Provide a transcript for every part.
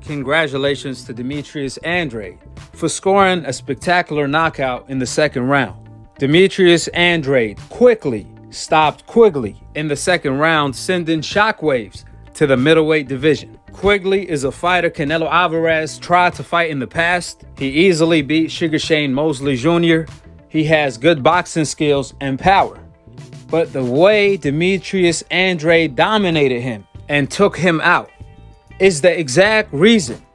congratulations to Demetrius Andrade for scoring a spectacular knockout in the second round. Demetrius Andrade quickly stopped Quigley in the second round, sending shockwaves to the middleweight division. Quigley is a fighter Canelo Alvarez tried to fight in the past. He easily beat Sugar Shane Mosley Jr. He has good boxing skills and power. But the way Demetrius Andrade dominated him and took him out is the exact reason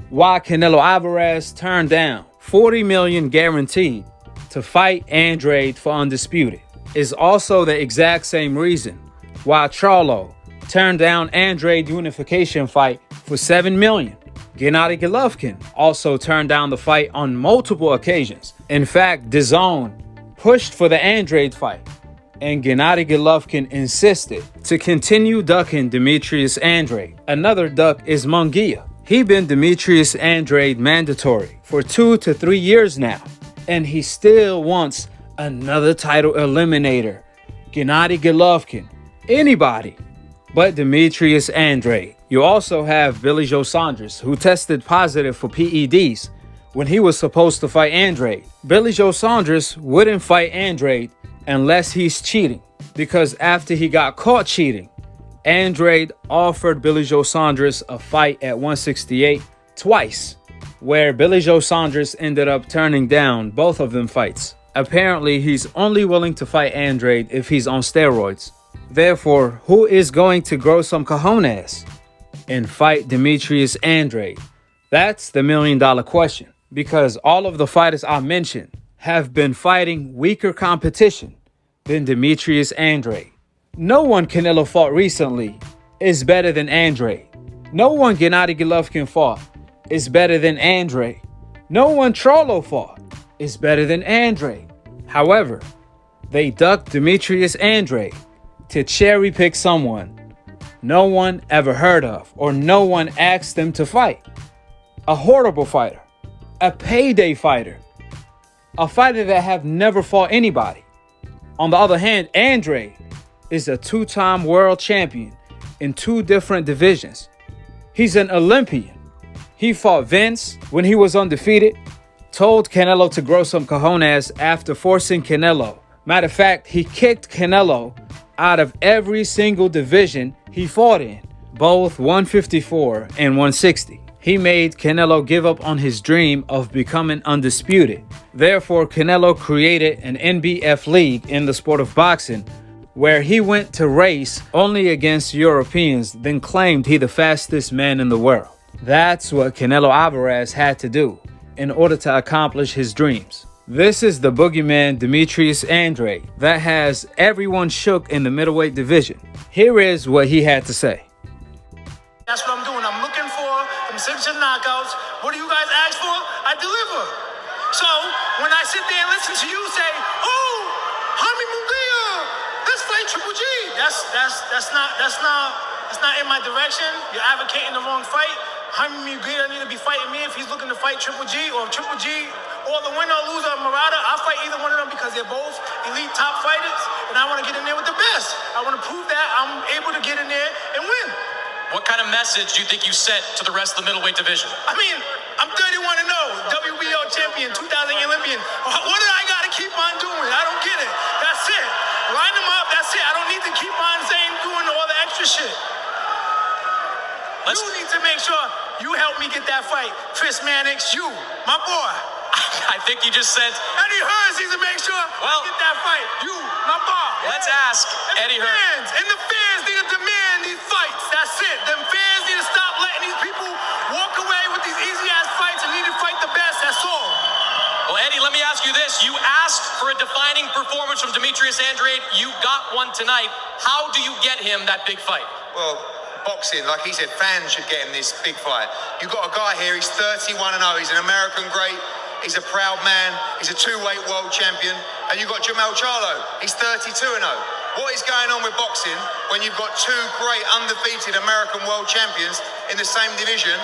why Canelo Alvarez turned down $40 million guaranteed to fight Andrade for Undisputed. Is also the exact same reason why Charlo turned down Andrade unification fight for $7 million. Gennady Golovkin also turned down the fight on multiple occasions. In fact, DAZN pushed for the Andrade fight, and Gennady Golovkin insisted to continue ducking Demetrius Andrade. Another duck is Munguia. He been Demetrius Andrade mandatory for 2 to 3 years now, and he still wants another title eliminator. Gennady Golovkin, anybody but Demetrius Andrade. You also have Billy Joe Saunders, who tested positive for PEDs when he was supposed to fight Andrade. Billy Joe Saunders wouldn't fight Andrade unless he's cheating, because after he got caught cheating, Andrade offered Billy Joe Saunders a fight at 168 twice, where Billy Joe Saunders ended up turning down both of them fights. Apparently, he's only willing to fight Andrade if he's on steroids. Therefore, who is going to grow some cojones and fight Demetrius Andrade? That's the $1 million question, because all of the fighters I mentioned have been fighting weaker competition than Demetrius Andrade. No one Canelo fought recently is better than Andrade. No one Gennady Golovkin fought is better than Andrade. No one Charlo fought is better than Andrade. However, they ducked Demetrius Andrade to cherry pick someone no one ever heard of or no one asked them to fight. A horrible fighter, a payday fighter, a fighter that have never fought anybody. On the other hand, Andrade is a 2-time world champion in 2 different divisions. He's an Olympian. He fought Vince when he was undefeated, told Canelo to grow some cojones after forcing Canelo. Matter of fact, he kicked Canelo out of every single division he fought in, both 154 and 160. He made Canelo give up on his dream of becoming undisputed. Therefore, Canelo created an NBF league in the sport of boxing, where he went to race only against Europeans, then claimed he the fastest man in the world. That's what Canelo Alvarez had to do in order to accomplish his dreams. This is the boogeyman Demetrius Andrade that has everyone shook in the middleweight division. Here is what he had to say. That's what I'm doing. I'm looking for them signature knockouts. What do you guys ask for? I deliver. So when I sit there and listen to you say, "Oh, Jaime Munguia, let's fight Triple G," that's not in my direction. You're advocating the wrong fight. Jaime Munguia need to be fighting me if he's looking to fight Triple G, or Triple G, or the winner or loser of Murata. I'll fight either one of them because they're both elite top fighters, and I want to get in there with the best. I want to prove that I'm able to get in there and win. What kind of message do you think you sent to the rest of the middleweight division? I mean, I'm 31-0, WBO champion, 2000 Olympian. What do I got to keep on doing? I don't get it. That's it. Line them up. That's it. I don't need to keep on saying doing all the extra shit. You need to make sure you help me get that fight. Chris Mannix, you, my boy. I think you just said Eddie Hearns needs to make sure I get that fight. You, my boy. Let's ask Eddie Hearns. And the fans need to demand these fights. That's it. Them fans need to stop letting these people walk away with these easy-ass fights and need to fight the best. That's all. Well, Eddie, let me ask you this. You asked for a defining performance from Demetrius Andrade. You got one tonight. How do you get him that big fight? Well, boxing, like he said, fans should get him this big fight. You've got a guy here, he's 31-0. He's an American great. He's a proud man. He's a 2-weight world champion. And you've got Jermell Charlo. He's 32-0. What is going on with boxing when you've got 2 great undefeated American world champions in the same division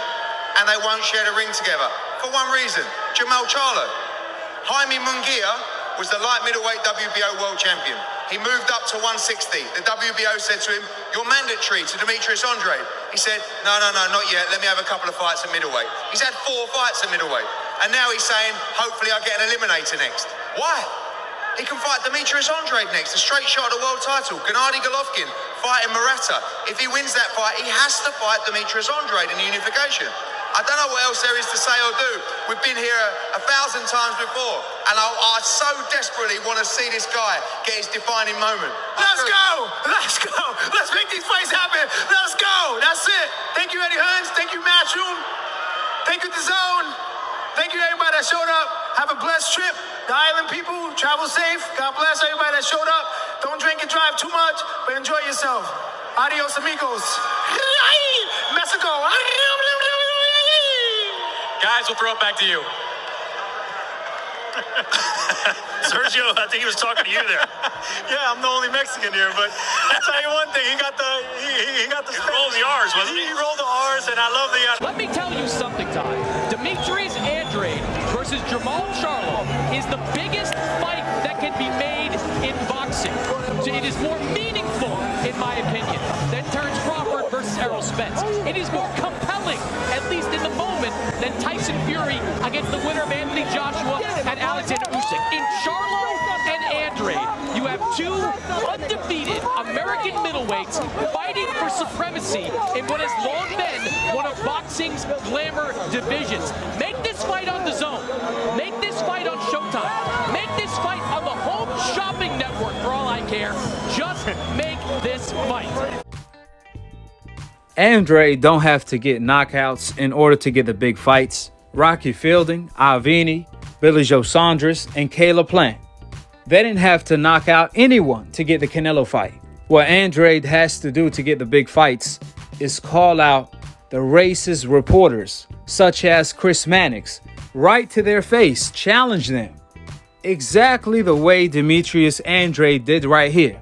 and they won't share the ring together? For one reason, Jermell Charlo. Jaime Munguia was the light middleweight WBO world champion. he moved up to 160. The WBO said to him, "You're mandatory to Demetrius Andrade." He said, no, not yet. Let me have a couple of fights at middleweight. He's had 4 fights at middleweight. And now he's saying, hopefully I get an eliminator next. Why? He can fight Demetrius Andrade next, a straight shot at the world title. Gennady Golovkin fighting Murata. If he wins that fight, he has to fight Demetrius Andrade in the unification. I don't know what else there is to say or do. We've been here 1,000 times before, and I so desperately want to see this guy get his defining moment. Let's go! Let's go! Let's make these fights happen! Let's go! That's it! Thank you, Eddie Hearns. Thank you, Matchroom. Thank you, DAZN. Thank you, everybody that showed up. Have a blessed trip. The island people, travel safe. God bless everybody that showed up. Don't drink and drive too much, but enjoy yourself. Adios, amigos. Mexico. Guys, we'll throw it back to you. Sergio, I think he was talking to you there. Yeah, I'm the only Mexican here, but I'll tell you one thing, he got the He rolled the R's, wasn't he? He rolled the R's, and I love the Let me tell you something, Todd. Demetrius Andrade versus Jermall Charlo is the biggest fight that can be made in boxing. It is more meaningful, in my opinion, than Terrence Crawford versus Errol Spence. It is more compelling, at least in the moment, than Tyson Fury against the winner of Anthony Joshua and Alexander Usyk. In Charlo and Andrade, you have 2 undefeated American middleweights fighting for supremacy in what has long been one of boxing's glamour divisions. Make this fight on DAZN. Make this fight on Showtime. Make this fight on the Home Shopping Network, for all I care. Just make this fight. Andrade don't have to get knockouts in order to get the big fights. Rocky Fielding, Avini, Billy Joe Saunders, and Caleb Plant. They didn't have to knock out anyone to get the Canelo fight. What Andrade has to do to get the big fights is call out the racist reporters, such as Chris Mannix, right to their face, challenge them. Exactly the way Demetrius Andrade did right here.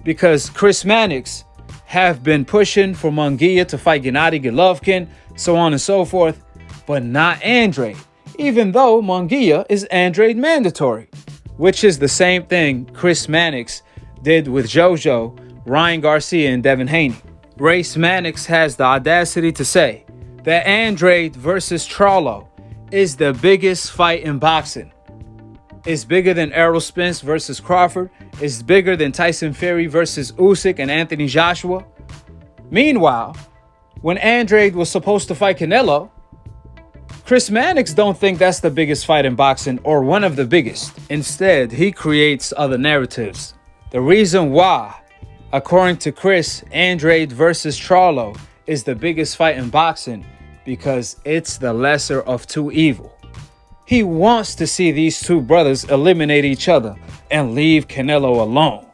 Because Chris Mannix have been pushing for Munguia to fight Gennady Golovkin, so on and so forth, but not Andrade, even though Munguia is Andrade mandatory, which is the same thing Chris Mannix did with JoJo, Ryan Garcia, and Devin Haney. Race Mannix has the audacity to say that Andrade versus Charlo is the biggest fight in boxing. It's bigger than Errol Spence versus Crawford. It's bigger than Tyson Fury versus Usyk and Anthony Joshua. Meanwhile, when Andrade was supposed to fight Canelo, Chris Mannix don't think that's the biggest fight in boxing or one of the biggest. Instead, he creates other narratives. The reason why, according to Chris, Andrade versus Charlo is the biggest fight in boxing because it's the lesser of 2 evils. He wants to see these 2 brothers eliminate each other and leave Canelo alone.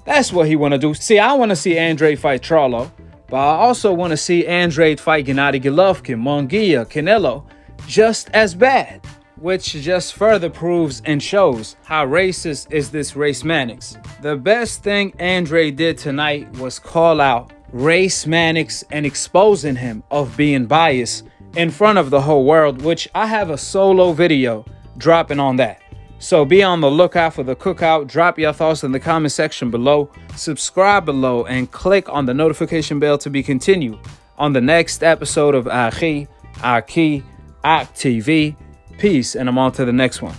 That's what he want to do. See, I want to see Andrade fight Charlo, but I also want to see Andrade fight Gennady Golovkin, Munguia, Canelo, just as bad. Which just further proves and shows how racist is this Race Mannix. The best thing Andrade did tonight was call out Race Mannix and exposing him of being biased in front of the whole world, which I have a solo video dropping on that. So be on the lookout for the cookout. Drop your thoughts in the comment section below. Subscribe below and click on the notification bell to be continued on the next episode of AKHi TV. Peace, and I'm on to the next one.